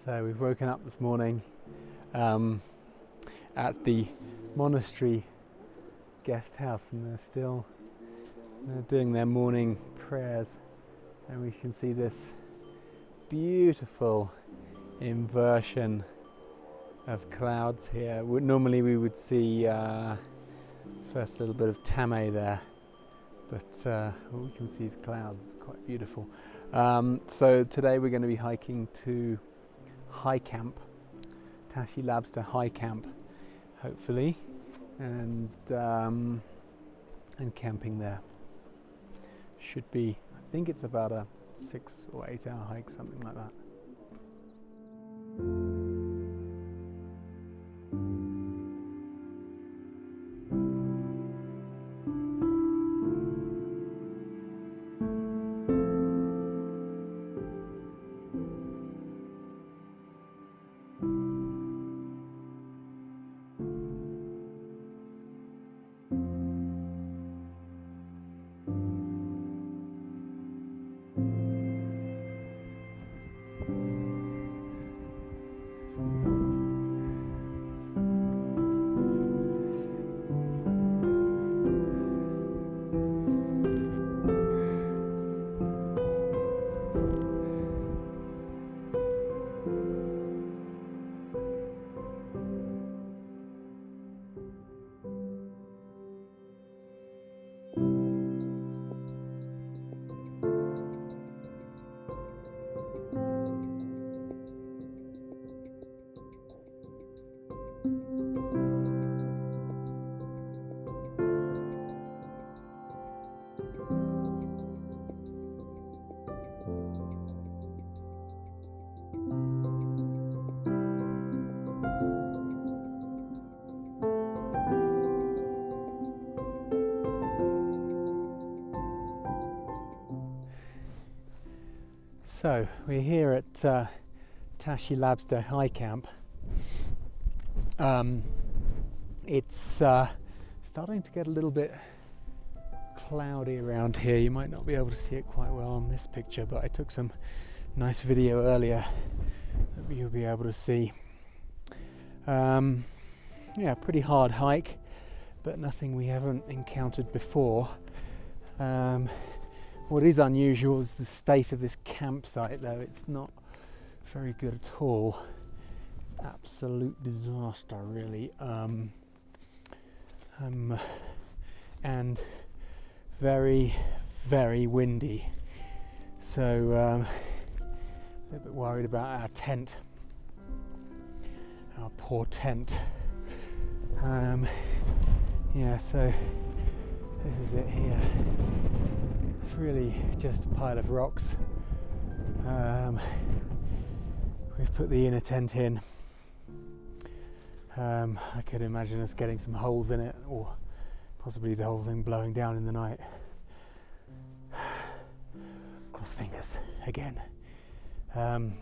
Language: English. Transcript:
So we've woken up this morning at the monastery guest house, and they're doing their morning prayers, and we can see this beautiful inversion of clouds here. Normally we would see first a little bit of Thame there, but what we can see is clouds. Quite beautiful. So today we're going to be hiking to High Camp, Tashi Labsta High Camp, hopefully, and camping there. Should be, I think it's about a 6 or 8 hour hike, something like that. So we're here at Tashi Labsta High Camp. It's starting to get a little bit cloudy around here. You might not be able to see it quite well on this picture, but I took some nice video earlier that you'll be able to see. Yeah, pretty hard hike, but nothing we haven't encountered before. What is unusual is the state of this campsite, though. It's not very good at all. It's absolute disaster, really. And very, very windy. So a little bit worried about our tent, our poor tent. Yeah, so this is it here. It's really just a pile of rocks. We've put the inner tent in. I could imagine us getting some holes in it, or possibly the whole thing blowing down in the night. Cross fingers again. Yeah.